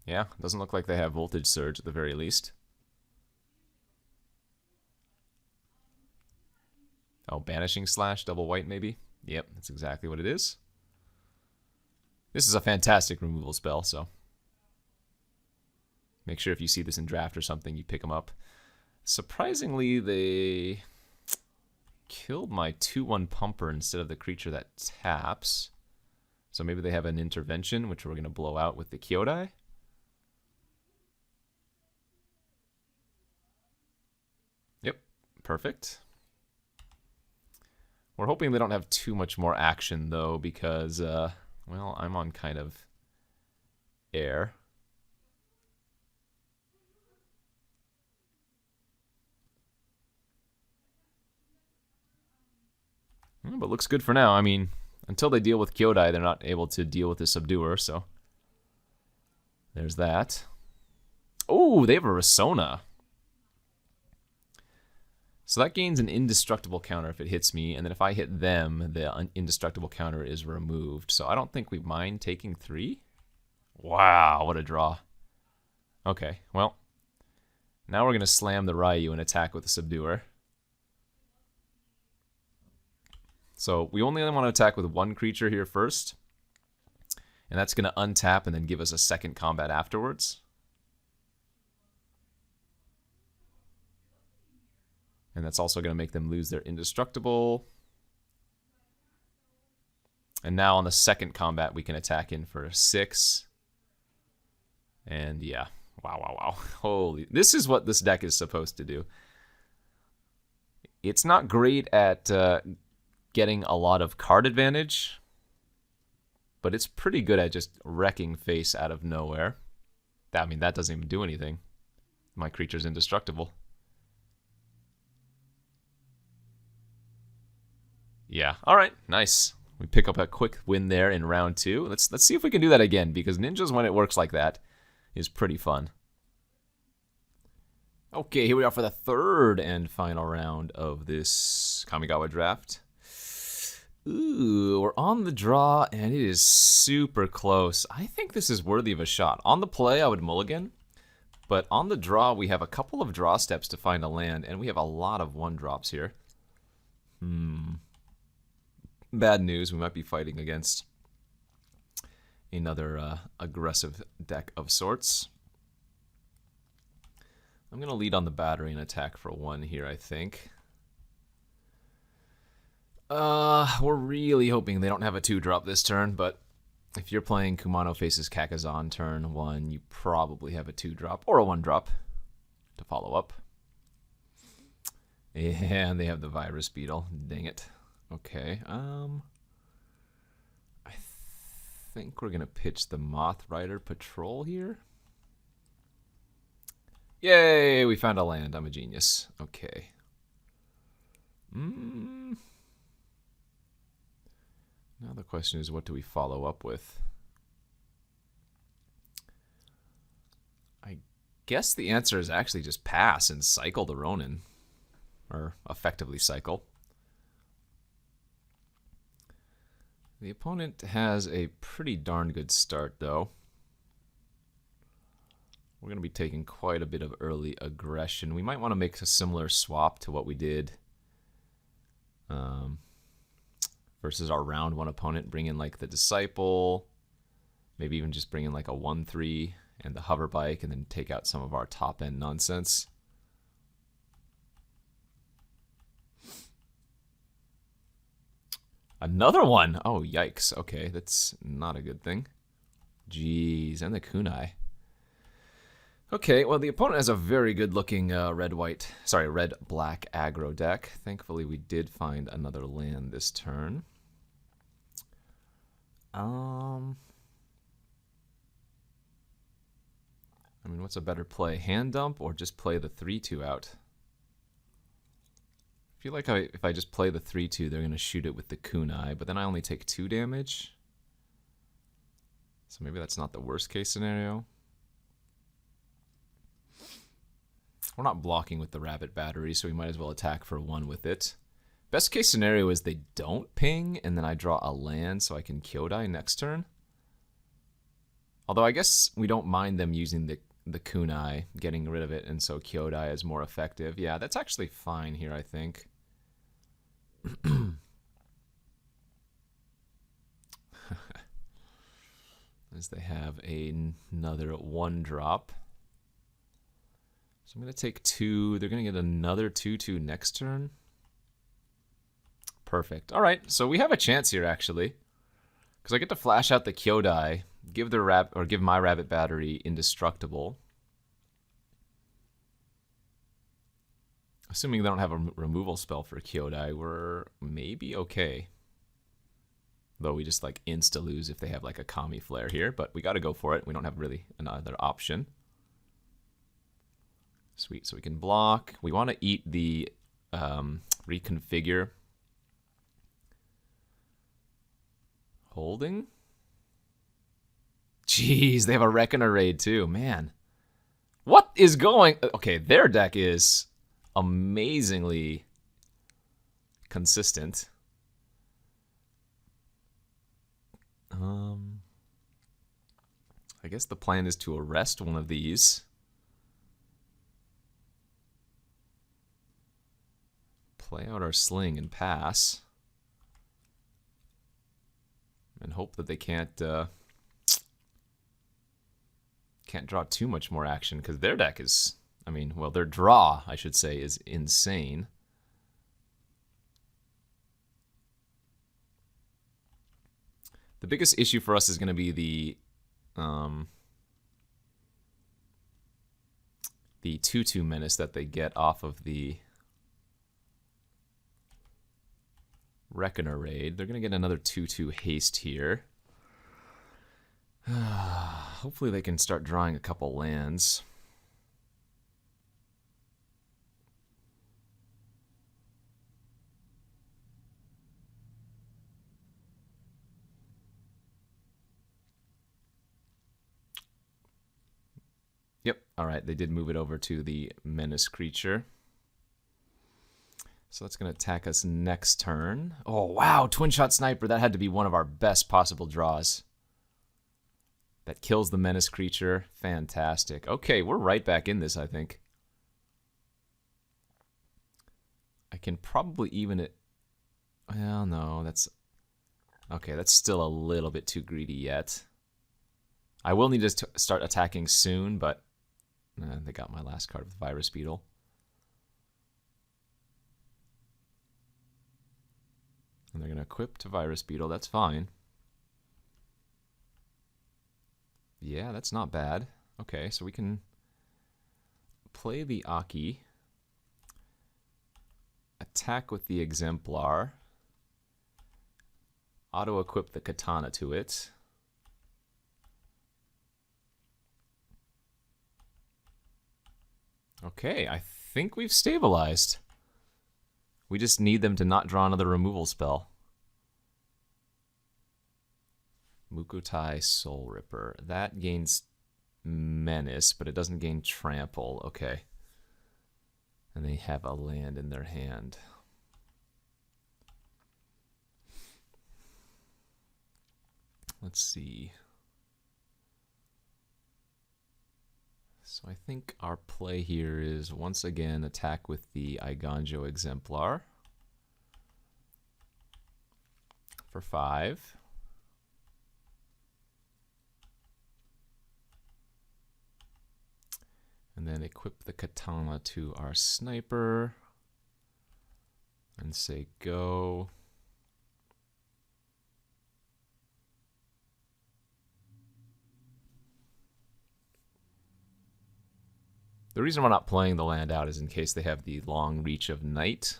Yeah, doesn't look like they have Voltage Surge at the very least. Oh, Banishing Slash, double white maybe? Yep, that's exactly what it is. This is a fantastic removal spell, so make sure if you see this in draft or something, you pick them up. Surprisingly, they killed my 2/1 Pumper instead of the creature that taps. So maybe they have an intervention, which we're going to blow out with the Kyodai. Yep, perfect. We're hoping they don't have too much more action, though, because, well, I'm on kind of air. But looks good for now. I mean, until they deal with Kyodai, they're not able to deal with the Subduer, so there's that. Oh, they have a Rasona. So that gains an indestructible counter if it hits me, and then if I hit them, the indestructible counter is removed. So I don't think we mind taking 3. Wow, what a draw. Okay, well, now we're going to slam the Ryu and attack with the Subduer. So we only want to attack with 1 creature here first, and that's going to untap and then give us a second combat afterwards. And that's also going to make them lose their indestructible. And now on the second combat, we can attack in for 6. And yeah, wow. Holy, this is what this deck is supposed to do. It's not great at getting a lot of card advantage, but it's pretty good at just wrecking face out of nowhere. I mean, that doesn't even do anything. My creature's indestructible. Yeah, all right, nice. We pick up a quick win there in round 2. Let's see if we can do that again, because ninjas, when it works like that, is pretty fun. Okay, here we are for the third and final round of this Kamigawa draft. Ooh, we're on the draw, and it is super close. I think this is worthy of a shot. On the play, I would mulligan, but on the draw, we have a couple of draw steps to find a land, and we have a lot of one-drops here. Bad news, we might be fighting against another aggressive deck of sorts. I'm going to lead on the battery and attack for 1 here, I think. We're really hoping they don't have a 2-drop this turn, but if you're playing Kumano faces Kakazan turn 1, you probably have a 2-drop or a 1-drop to follow up. And they have the Virus Beetle. Dang it. Okay, I think we're going to pitch the Moth Rider Patrol here. Yay, we found a land. I'm a genius. Okay. Now the question is, what do we follow up with? I guess the answer is actually just pass and cycle the Ronin. Or effectively cycle. The opponent has a pretty darn good start, though. We're going to be taking quite a bit of early aggression. We might want to make a similar swap to what we did versus our round 1 opponent. Bring in like the Disciple, maybe even just bring in like a 1-3 and the Hover Bike, and then take out some of our top-end nonsense. Another one! Oh, yikes. Okay, that's not a good thing. Jeez, and the Kunai. Okay, well, the opponent has a very good-looking red-black aggro deck. Thankfully, we did find another land this turn. I mean, what's a better play? Hand dump or just play the 3-2 out? I feel like if I just play the 3-2, they're going to shoot it with the Kunai, but then I only take 2 damage. So maybe that's not the worst case scenario. We're not blocking with the Rabbit Battery, so we might as well attack for 1 with it. Best case scenario is they don't ping, and then I draw a land so I can Kyodai next turn. Although I guess we don't mind them using the Kunai, getting rid of it, and so Kyodai is more effective. Yeah, that's actually fine here, I think. As they have another 1-drop. So I'm going to take 2. They're going to get another 2-2 next turn. Perfect. All right, so we have a chance here, actually. Because I get to flash out the Kyodai, give my Rabbit Battery indestructible. Assuming they don't have a removal spell for Kyodai, we're maybe okay. Though we just like insta-lose if they have like a Kami Flare here, but we got to go for it. We don't have really another option. Sweet, so we can block. We want to eat the reconfigure. Holding? Jeez, they have a Reckoner Raid too, man. What is going... Okay, their deck is amazingly consistent. I guess the plan is to arrest one of these. Play out our Sling and pass. And hope that they can't draw too much more action, because their deck is... I mean, well, their draw, I should say, is insane. The biggest issue for us is going to be the 2-2 menace that they get off of the Reckoner Raid. They're going to get another 2-2 haste here. Hopefully they can start drawing a couple lands. Yep, alright, they did move it over to the Menace creature. So that's going to attack us next turn. Oh, wow, Twin Shot Sniper. That had to be one of our best possible draws. That kills the menace creature. Fantastic. Okay, we're right back in this, I think. I can probably even it. Well, no, that's... Okay, that's still a little bit too greedy yet. I will need to start attacking soon, but... they got my last card with Virus Beetle. And they're going to equip to Virus Beetle. That's fine. Yeah, that's not bad. Okay, so we can play the Aki. Attack with the Exemplar. Auto-equip the Katana to it. Okay, I think we've stabilized. We just need them to not draw another removal spell. Mukotai Soul Ripper. That gains Menace, but it doesn't gain Trample. Okay. And they have a land in their hand. Let's see. So I think our play here is once again attack with the Eiganjo Exemplar for 5. And then equip the Katana to our Sniper and say go. The reason we're not playing the land out is in case they have the long reach of Night.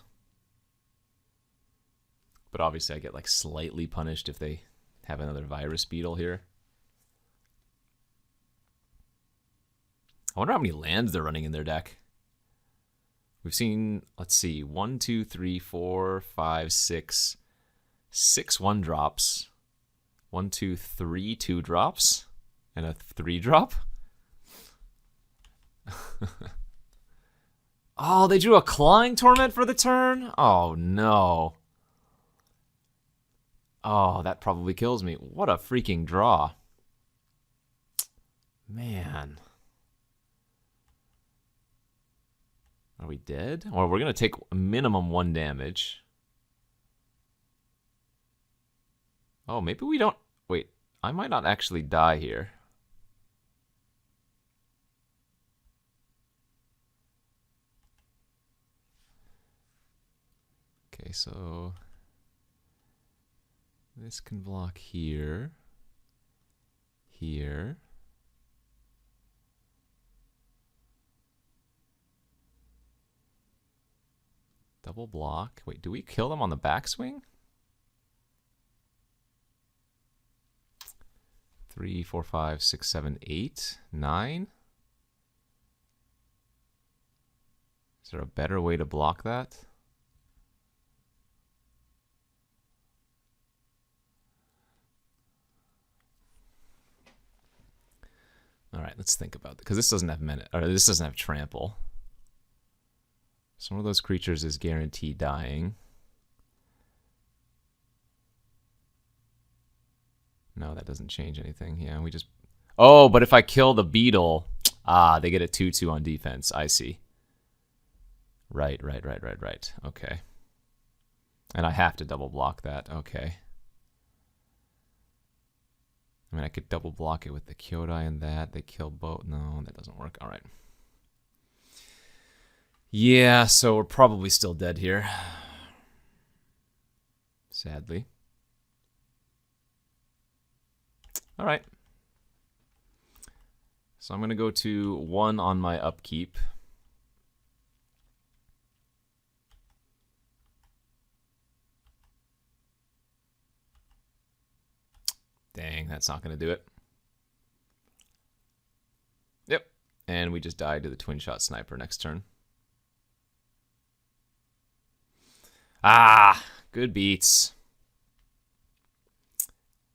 But obviously I get like slightly punished if they have another Virus Beetle here. I wonder how many lands they're running in their deck. We've seen, let's see, 1, 2, 3, 4, 5, 6. 6 1-drops. 1, 2, 3 2-drops. And a 3-drop. Oh, they drew a Clawing Torment for the turn? Oh, no. Oh, that probably kills me. What a freaking draw. Man. Are we dead? Or we're going to take a minimum 1 damage. Oh, maybe we don't... Wait, I might not actually die here. Okay, so... This can block here. Here. Double block. Wait, do we kill them on the backswing? 3, 4, 5, 6, 7, 8, 9. Is there a better way to block that? All right, let's think about it, because this doesn't have this doesn't have trample. So one of those creatures is guaranteed dying. No, that doesn't change anything. Yeah, we just... Oh, but if I kill the beetle... Ah, they get a 2/2 on defense. I see. Right. Okay. And I have to double block that. Okay. I mean, I could double block it with the Kyodai and that. They kill both. No, that doesn't work. All right. Yeah, so we're probably still dead here. Sadly. All right. So I'm going to go to 1 on my upkeep. Dang, that's not going to do it. Yep. And we just died to the Twin Shot Sniper next turn. Ah, good beats.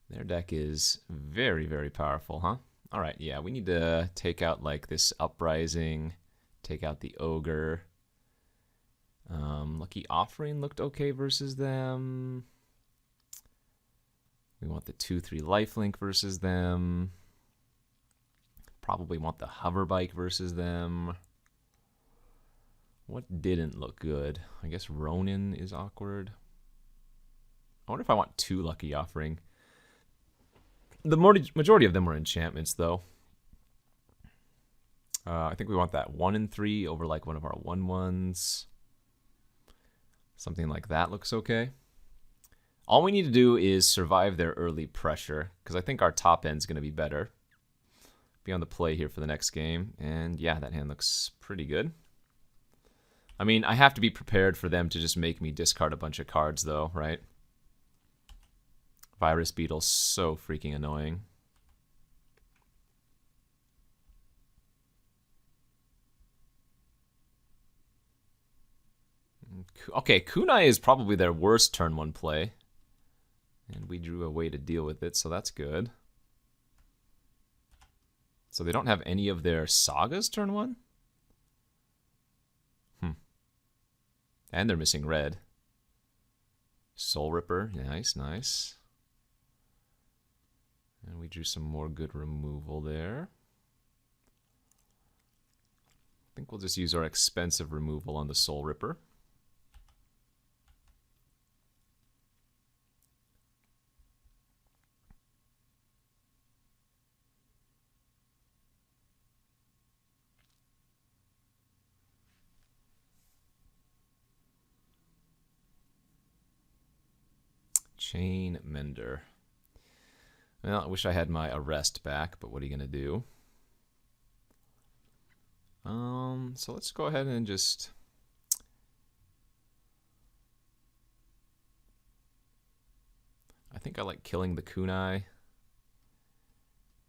Their deck is very, very powerful, huh? All right, yeah, we need to take out like this Uprising, take out the Ogre. Lucky Offering looked okay versus them. We want the 2-3 lifelink versus them. Probably want the hover bike versus them. What didn't look good? I guess Ronin is awkward. I wonder if I want 2 Lucky Offering. The majority of them were enchantments, though. I think we want that 1 and 3 over like one of our 1/1s. Something like that looks okay. All we need to do is survive their early pressure, because I think our top end's going to be better. Be on the play here for the next game, and yeah, that hand looks pretty good. I mean, I have to be prepared for them to just make me discard a bunch of cards, though, right? Virus Beetle's so freaking annoying. Okay, Kunai is probably their worst turn 1 play. And we drew a way to deal with it, so that's good. So they don't have any of their sagas turn 1? And they're missing red. Soul Ripper, nice, nice. And we drew some more good removal there. I think we'll just use our expensive removal on the Soul Ripper. Chain Mender. Well, I wish I had my arrest back, but what are you going to do? So let's go ahead and just... I think I like killing the Kunai.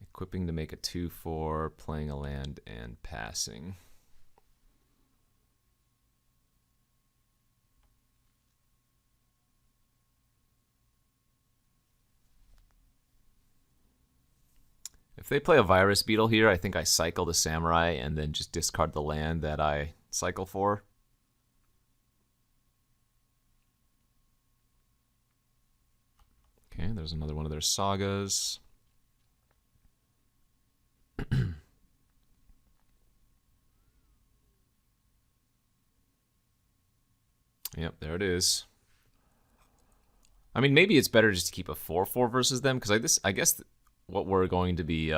Equipping to make a 2/4, playing a land, and passing. If they play a Virus Beetle here, I think I cycle the Samurai and then just discard the land that I cycle for. Okay, there's another one of their sagas. Yep, there it is. I mean, maybe it's better just to keep a 4/4 versus them, because I guess what we're going to be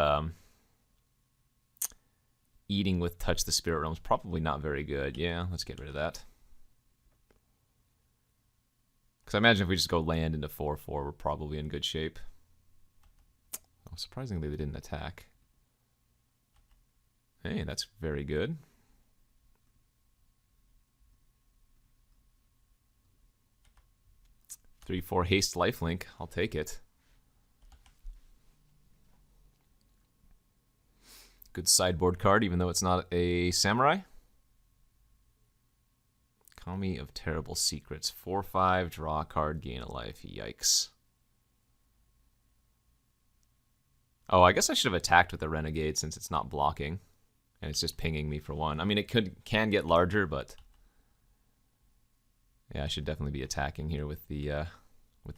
eating with Touch the Spirit Realm is probably not very good. Yeah, let's get rid of that. Because I imagine if we just go land into 4/4, we're probably in good shape. Oh, surprisingly, they didn't attack. Hey, that's very good. Three, 4 haste lifelink. I'll take it. Good sideboard card, even though it's not a samurai. Kami of Terrible Secrets. 4/5, draw a card, gain a life. Yikes. Oh, I guess I should have attacked with the Renegade since it's not blocking. And it's just pinging me for 1. I mean, it can get larger, but... yeah, I should definitely be attacking here with the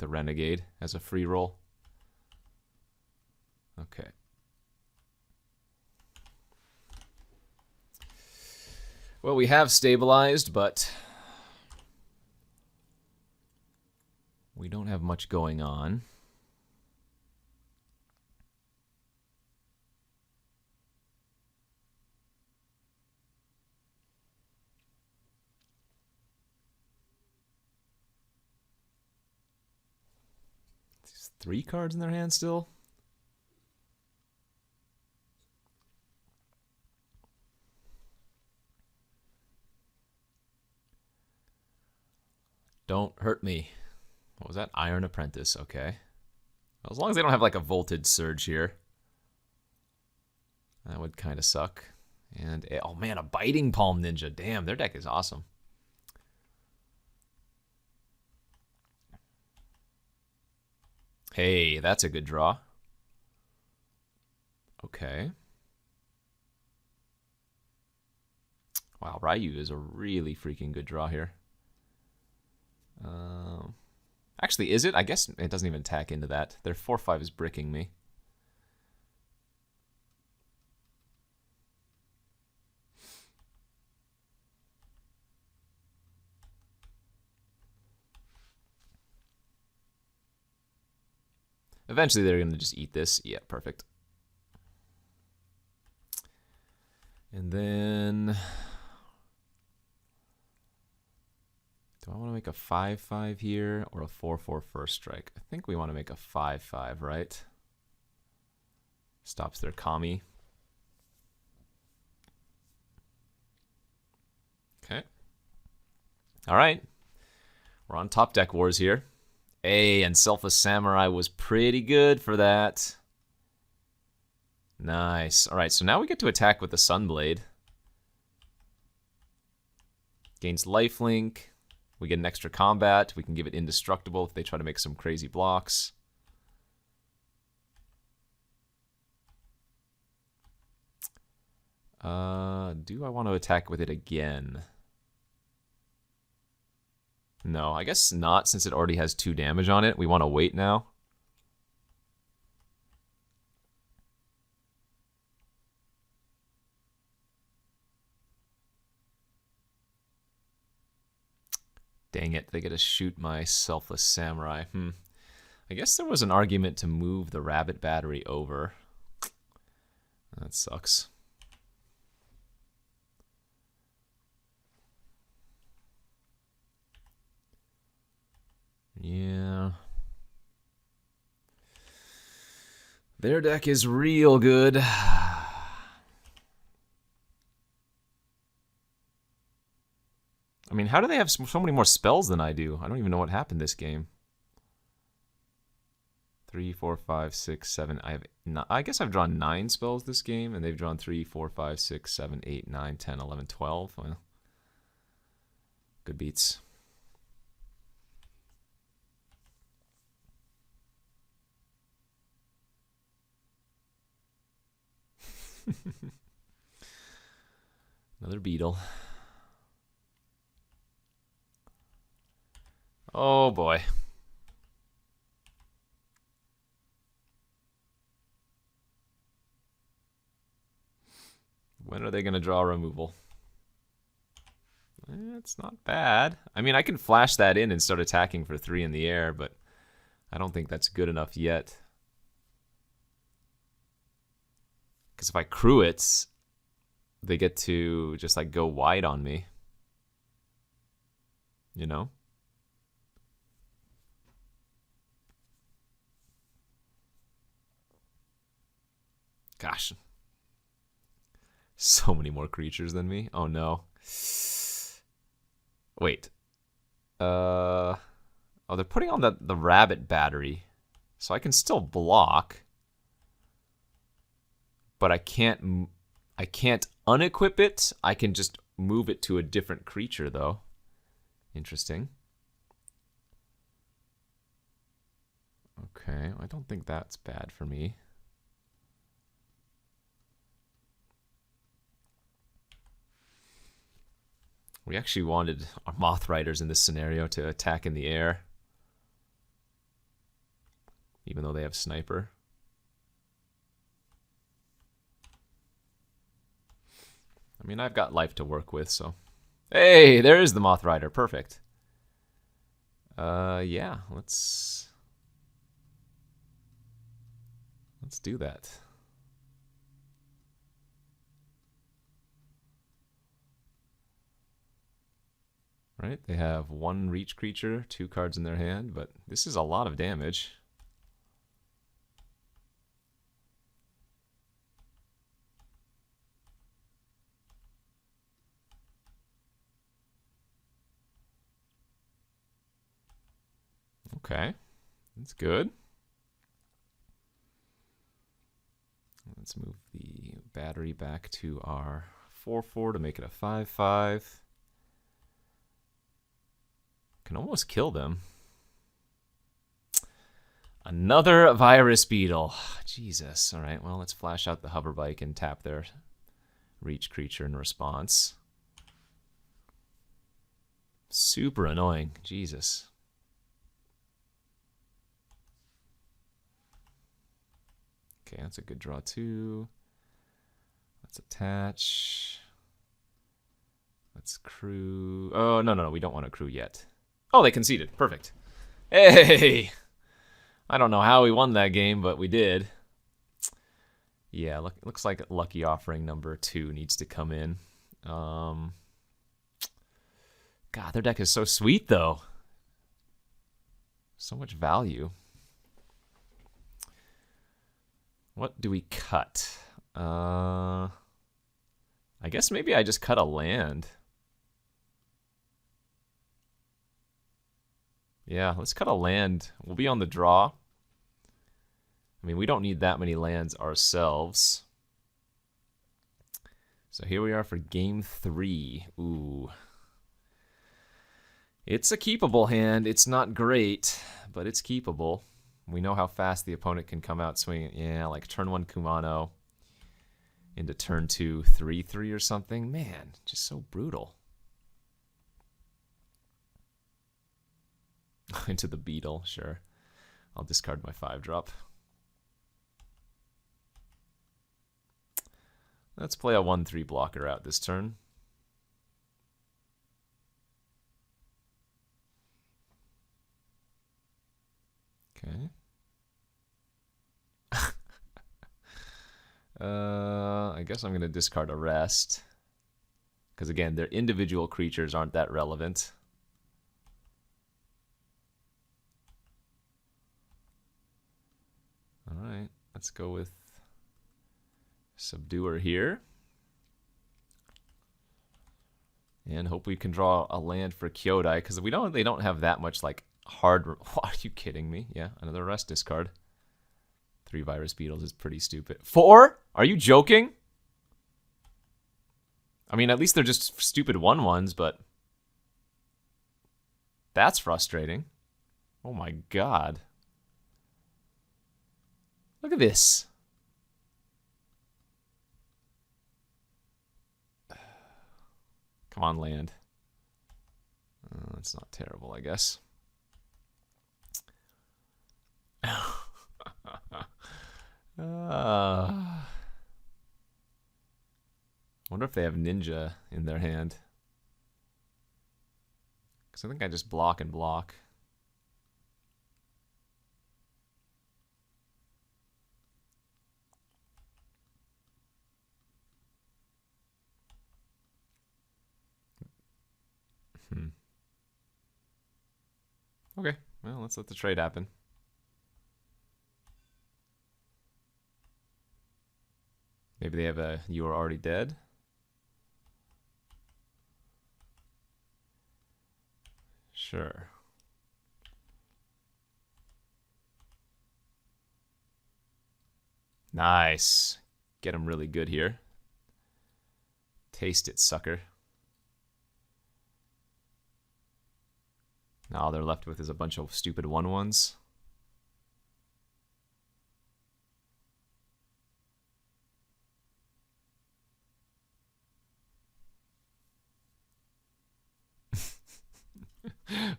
Renegade as a free roll. Okay. Well, we have stabilized, but we don't have much going on. These 3 cards in their hand still? Don't hurt me. What was that? Iron Apprentice. Okay. Well, as long as they don't have like a Voltage Surge here. That would kind of suck. And, oh man, a Biting Palm Ninja. Damn, their deck is awesome. Hey, that's a good draw. Okay. Wow, Ryu is a really freaking good draw here. Actually, is it? I guess it doesn't even attack into that. Their 4/5 is bricking me. Eventually, they're going to just eat this. Yeah, perfect. And then... do I want to make a 5/5 here or a 4/4 first strike? I think we want to make a 5/5, right? Stops their Kami. Okay. All right. We're on top deck wars here. Hey, and Selfless Samurai was pretty good for that. Nice. All right, so now we get to attack with the Sunblade. Gains lifelink. We get an extra combat. We can give it indestructible if they try to make some crazy blocks. Do I want to attack with it again? No, I guess not, since it already has 2 damage on it. We want to wait now. Dang it, they get to shoot my Selfless Samurai. I guess there was an argument to move the Rabbit Battery over. That sucks. Yeah. Their deck is real good. I mean, how do they have so many more spells than I do? I don't even know what happened this game. 3, 4, 5, 6, 7. I guess I've drawn 9 spells this game, and they've drawn 3, 4, 5, 6, 7, 8, 9, 10, 11, 12. Well, good beats. Another beetle. Oh boy. When are they going to draw removal? It's not bad. I mean, I can flash that in and start attacking for 3 in the air, but I don't think that's good enough yet. Because if I crew it, they get to just like go wide on me. You know? Gosh. So many more creatures than me. Oh no. Wait. Oh, they're putting on the Rabbit Battery. So I can still block. But I can't unequip it. I can just move it to a different creature though. Interesting. Okay, I don't think that's bad for me. We actually wanted our Moth Riders in this scenario to attack in the air. Even though they have Sniper. I mean, I've got life to work with, so... Hey, there is the Moth Rider. Perfect. Yeah, let's do that. Right, they have 1 reach creature, 2 cards in their hand, but this is a lot of damage. Okay, that's good. Let's move the battery back to our 4/4 to make it a 5/5. Can almost kill them. Another Virus Beetle. Jesus. All right, well, let's flash out the Hover Bike and tap their reach creature in response. Super annoying. Jesus. Okay, that's a good draw too. Let's attach. Let's crew. Oh, no, we don't want to crew yet. Oh, they conceded. Perfect. Hey! I don't know how we won that game, but we did. Yeah, looks like lucky offering number 2 needs to come in. God, their deck is so sweet, though. So much value. What do we cut? I guess maybe I just cut a land. Yeah, let's cut a land. We'll be on the draw. I mean, we don't need that many lands ourselves. So here we are for game 3. Ooh. It's a keepable hand. It's not great, but it's keepable. We know how fast the opponent can come out swinging. Yeah, like turn 1 Kumano into turn 2 3/3 or something. Man, just so brutal. Into the beetle, sure. I'll discard my 5-drop. Let's play a 1/3 blocker out this turn. Okay. I guess I'm going to discard a rest. Because again, their individual creatures aren't that relevant. Alright, let's go with Subduer here. And hope we can draw a land for Kyodai, because they don't have that much like hard. Are you kidding me? Yeah, another rest discard. 3 Virus Beetles is pretty stupid. 4? Are you joking? I mean, at least they're just stupid 1/1s, but that's frustrating. Oh my god. Look at this. Come on, land. That's not terrible, I guess. Wonder if they have Ninja in their hand. Because I think I just block and block. Okay, well, let's let the trade happen. Maybe they have a You Are Already Dead. Sure. Nice. Get him really good here. Taste it, sucker. Now all they're left with is a bunch of stupid 1/1s.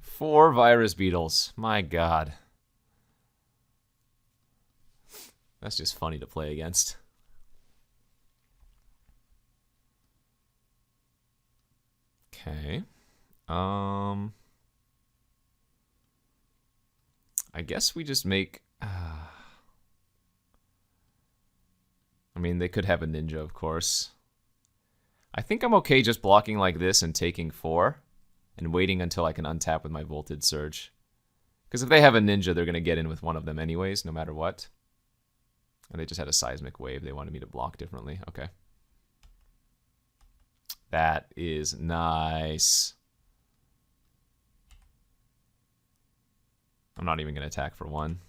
Four Virus Beetles. My god. That's just funny to play against. Okay. I guess we just make... I mean, they could have a Ninja, of course. I think I'm okay just blocking like this and taking 4 and waiting until I can untap with my Voltage Surge. Because if they have a Ninja, they're going to get in with one of them anyways, no matter what. And they just had a Seismic Wave. They wanted me to block differently. Okay. That is nice. I'm not even going to attack for 1.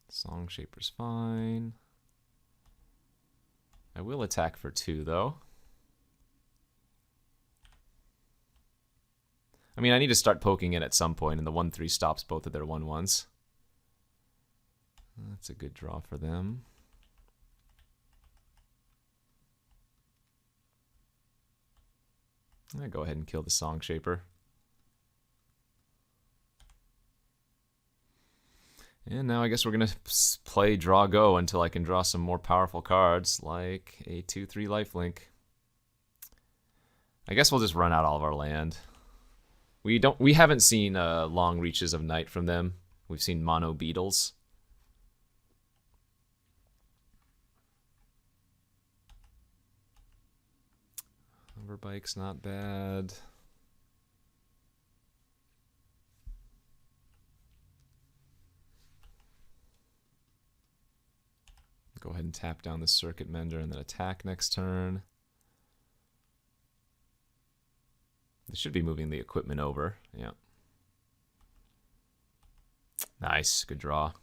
Song Shaper's fine. I will attack for 2, though. I mean, I need to start poking in at some point, and the 1/3 stops both of their 1/1s. That's a good draw for them. Go ahead and kill the Song Shaper. And now I guess we're going to play Draw Go until I can draw some more powerful cards, like a 2/3 lifelink. I guess we'll just run out all of our land. We haven't seen long reaches of Night from them. We've seen mono beetles. Hoverbike's not bad. Go ahead and tap down the Circuit Mender and then attack next turn. They should be moving the equipment over. Yeah. Nice. Good draw. All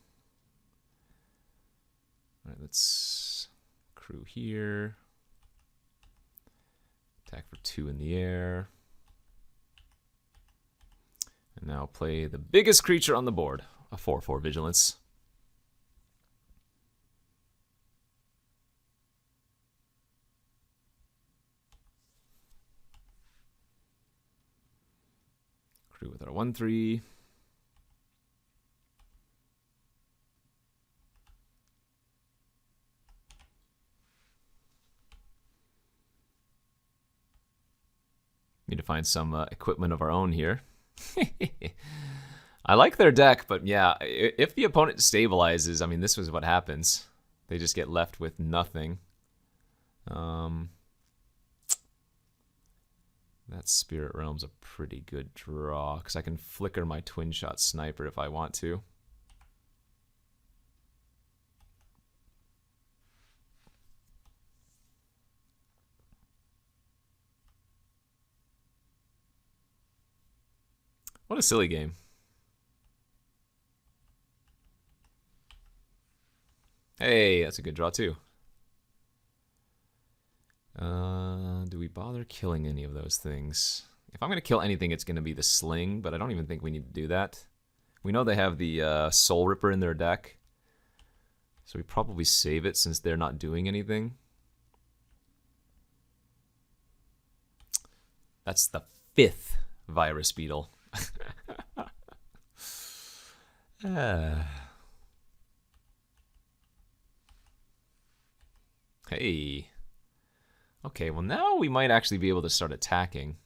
right, let's crew here. Attack for 2 in the air. And now play the biggest creature on the board, a 4/4 Vigilance. Crew with our 1/3. Need to find some equipment of our own here. I like their deck, but yeah, if the opponent stabilizes, I mean, this is what happens. They just get left with nothing. That Spirit Realm's a pretty good draw, because I can flicker my Twin Shot Sniper if I want to. What a silly game. Hey, that's a good draw too. Do we bother killing any of those things? If I'm going to kill anything, it's going to be the Sling, but I don't even think we need to do that. We know they have the Soul Ripper in their deck, so we probably save it since they're not doing anything. That's the 5th Virus Beetle. Hey. Okay, well now we might actually be able to start attacking.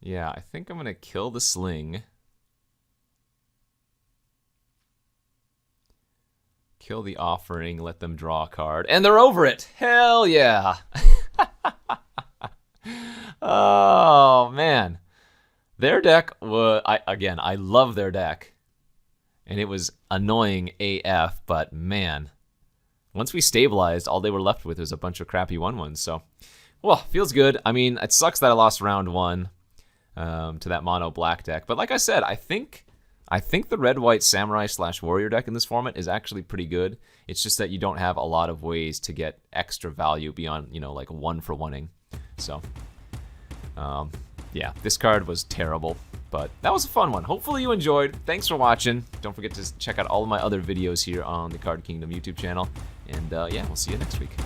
Yeah, I think I'm going to kill the Sling. Kill the Offering, let them draw a card, and they're over it! Hell yeah! Oh, man. Their deck, again, I love their deck. And it was annoying AF, but man. Once we stabilized, all they were left with was a bunch of crappy 1/1s. So, well, feels good. I mean, it sucks that I lost round 1 to that mono black deck. But like I said, I think the red-white samurai / warrior deck in this format is actually pretty good. It's just that you don't have a lot of ways to get extra value beyond, you know, like 1-for-1ing. So, yeah, this card was terrible, but that was a fun one. Hopefully you enjoyed. Thanks for watching. Don't forget to check out all of my other videos here on the Card Kingdom YouTube channel. And yeah, we'll see you next week.